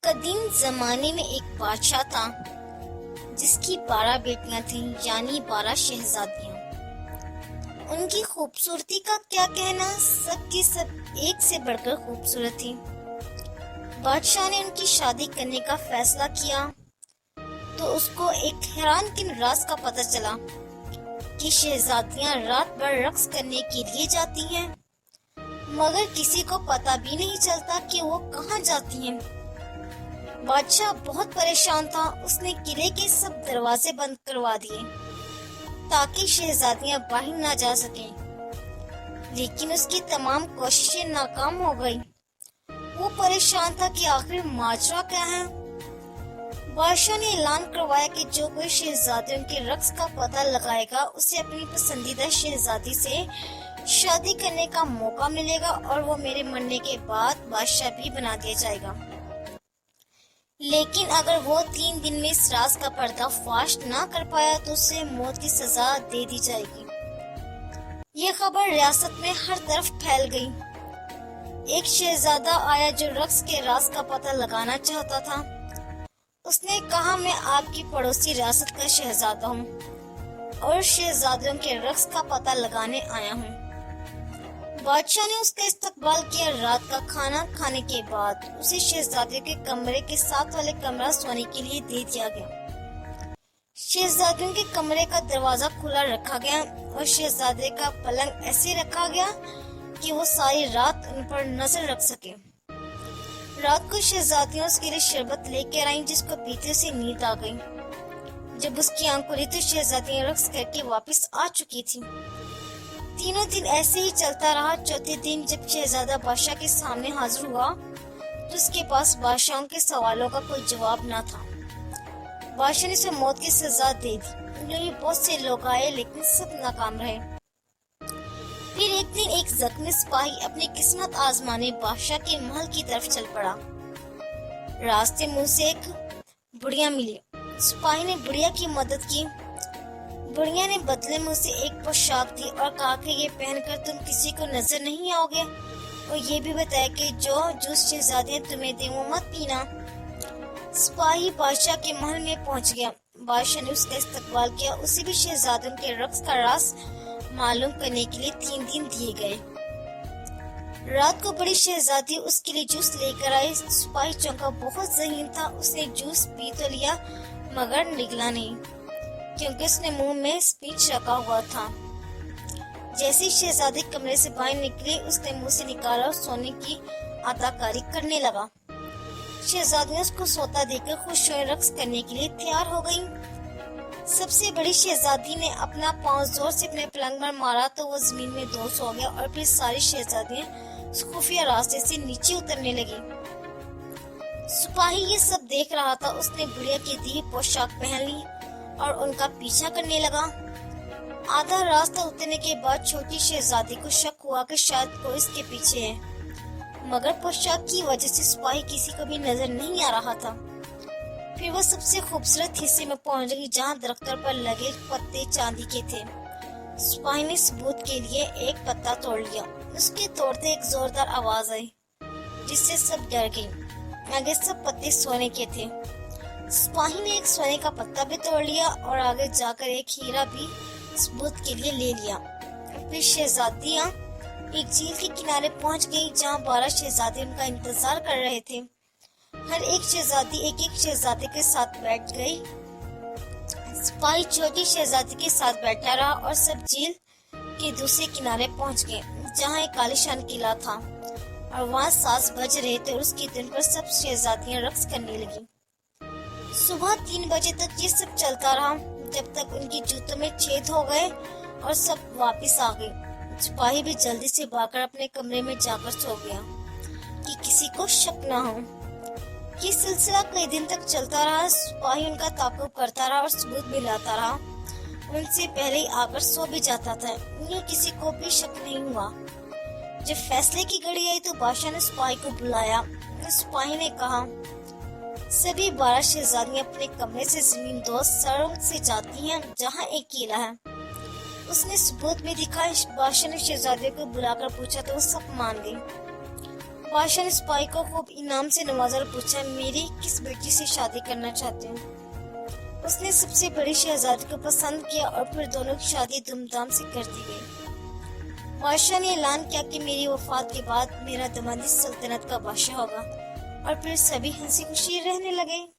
قدیم زمانے میں ایک بادشاہ تھا جس کی 12 بیٹیاں تھیں، یعنی 12 شہزادیاں۔ ان کی خوبصورتی کا کیا کہنا، سب کی سب ایک سے بڑھ کر خوبصورت تھی۔ بادشاہ نے ان کی شادی کرنے کا فیصلہ کیا تو اس کو ایک حیران کن راز کا پتہ چلا کہ شہزادیاں رات بھر رقص کرنے کے لیے جاتی ہیں، مگر کسی کو پتہ بھی نہیں چلتا کہ وہ کہاں جاتی ہیں۔ بادشاہ بہت پریشان تھا، اس نے قلعے کے سب دروازے بند کروا دیے تاکہ شہزادیاں باہر نہ جا سکیں، لیکن اس کی تمام کوششیں ناکام ہو گئیں۔ وہ پریشان تھا کہ آخر ماجرا کیا ہے۔ بادشاہ نے اعلان کروایا کہ جو کوئی شہزادیوں کے رقص کا پتہ لگائے گا اسے اپنی پسندیدہ شہزادی سے شادی کرنے کا موقع ملے گا، اور وہ میرے مرنے کے بعد بادشاہ بھی بنا دیا جائے گا، لیکن اگر وہ 3 دن میں اس راز کا پردہ فاش نہ کر پایا تو اسے موت کی سزا دے دی جائے گی۔ یہ خبر ریاست میں ہر طرف پھیل گئی۔ ایک شہزادہ آیا جو رقص کے راز کا پتہ لگانا چاہتا تھا۔ اس نے کہا، میں آپ کی پڑوسی ریاست کا شہزادہ ہوں اور شہزادیوں کے رقص کا پتہ لگانے آیا ہوں۔ بادشاہ نے اس کا استقبال کیا۔ رات کا کھانا کھانے کے بعد اسے شہزادیوں کے کمرے کے ساتھ والے کمرہ سونے کے لیے دے دیا گیا۔ شہزادیوں کے کمرے کا دروازہ کھلا رکھا گیا اور شہزادے کا پلنگ ایسے رکھا گیا کہ وہ ساری رات ان پر نظر رکھ سکے۔ رات کو شہزادیاں اس کے لیے شربت لے کر آئیں، جس کو پیتے سے نیند آ گئی۔ جب اس کی آنکھ کھلی تو شہزادیاں رقص کر کے واپس آ چکی تھی۔ تینوں دن ایسے ہی چلتا رہا۔ چوتھے دن جب شہزادہ بادشاہ کے سامنے حاضر ہوا تو اس کے پاس بادشاہوں کے سوالوں کا کوئی جواب نہ تھا۔ بادشاہ نے اسے موت کی سزا دے دی۔ بھی بہت سے لوگ آئے لیکن سب ناکام رہے۔ پھر ایک دن ایک زخمی سپاہی اپنی قسمت آزمانے بادشاہ کے محل کی طرف چل پڑا۔ راستے میں اسے ایک بڑھیا ملی۔ سپاہی نے بڑھیا کی مدد کی۔ بڑھیا نے بدلے میں اسے ایک پوشاک دی اور کہا کہ یہ پہن کر تم کسی کو نظر نہیں آؤ گے، اور یہ بھی بتایا کہ جو جوس شہزادیاں تمہیں دیں وہ مت پینا۔ سپاہی بادشاہ کے محل میں پہنچ گیا۔ بادشاہ نے اس کا استقبال کیا۔ اسے بھی شہزادیوں کے رقص کا راز معلوم کرنے کے لیے 3 دن دیے گئے۔ رات کو بڑی شہزادی اس کے لیے جوس لے کر آئی۔ سپاہی چونکا بہت ذہین تھا، اس نے جوس پی تو لیا مگر نگلا نہیں، کیونکہ اس نے منہ میں اسپیچ رکھا ہوا تھا۔ جیسے ہی شہزادی کمرے سے باہر نکلی، اس نے منہ سے نکالا اور سونے کی اداکاری کرنے لگا۔ شہزادیاں اس کو سوتا دیکھ کر خوش ہوئے، رقص کرنے کے لیے تیار ہو گئیں۔ سب سے بڑی شہزادی نے اپنا پاؤں زور سے اپنے پلنگ پر مارا تو وہ زمین میں دوس ہو گیا، اور پھر ساری شہزادیاں اس خفیہ راستے سے نیچے اترنے لگی۔ سپاہی یہ سب دیکھ رہا تھا۔ اس نے بڑھیا کی دی پوشاک پہن لی اور ان کا پیچھا کرنے لگا۔ آدھا راستہ اترنے کے بعد چھوٹی شہزادی کو شک ہوا کہ شاید کوئی اس کے پیچھے ہے، مگر پوشاک کی وجہ سے سپاہی کسی کو بھی نظر نہیں آ رہا تھا۔ پھر وہ سب سے خوبصورت حصے میں پہنچ گئی جہاں درختوں پر لگے پتے چاندی کے تھے۔ سپاہی نے ثبوت کے لیے ایک پتا توڑ لیا۔ اس کے توڑتے ایک زوردار آواز آئی جس سے سب ڈر گئے، آگے سب پتے سونے کے تھے۔ سپاہی نے ایک سونے کا پتا بھی توڑ لیا اور آگے جا کر ایک ہیرا بھی ثبوت کے لیے لے لیا۔ پھر شہزادیاں ایک جھیل کے کنارے پہنچ گئی جہاں 12 شہزادے ان کا انتظار کر رہے تھے۔ ہر ایک شہزادی ایک ایک شہزادے کے ساتھ بیٹھ گئی۔ سپاہی چھوٹی شہزادی کے ساتھ بیٹھا رہا اور سب جھیل کے دوسرے کنارے پہنچ گئے جہاں ایک عالیشان قلعہ تھا، اور وہاں ساز بج رہے تھے اور اس کی دن پر سب شہزادیاں رقص کرنے لگی۔ صبح 3 بجے تک یہ سب چلتا رہا، جب تک ان کی جوتوں میں چھید ہو گئے اور سب واپس آ گئے۔ سپاہی بھی جلدی سے بھاگ کر اپنے کمرے میں جا کر سو گیا کہ کسی کو شک نہ ہو۔ یہ سلسلہ کئی دن تک چلتا رہا۔ سپاہی ان کا تعاقب کرتا رہا اور ثبوت بھی لاتا رہا۔ ان سے پہلے ہی آ کر سو بھی جاتا تھا۔ انہیں کسی کو بھی شک نہیں ہوا۔ جب فیصلے کی گھڑی آئی تو بادشاہ نے سپاہی کو بلایا۔ سپاہی نے کہا، سبھی 12 شہزادیاں اپنے کمرے سے زمین دوز سڑک سے جاتی ہیں جہاں ایک قلعہ ہے۔ اس نے ثبوت بھی دکھائے۔ بادشاہ نے شہزادیوں کو بلا کر پوچھا تو وہ سب مان گئی۔ بادشاہ نے سپاہی کو خوب انعام سے نوازا اور پوچھا میری کس بیٹی سے شادی کرنا چاہتے ہو؟ اس نے سب سے بڑی شہزادی کو پسند کیا اور پھر دونوں کی شادی دھوم دھام سے کر دی گئی۔ بادشاہ نے اعلان کیا کہ میری وفات کے بعد میرا داماد سلطنت کا بادشاہ ہوگا اور پھر سبھی ہنسی خوشی رہنے لگے۔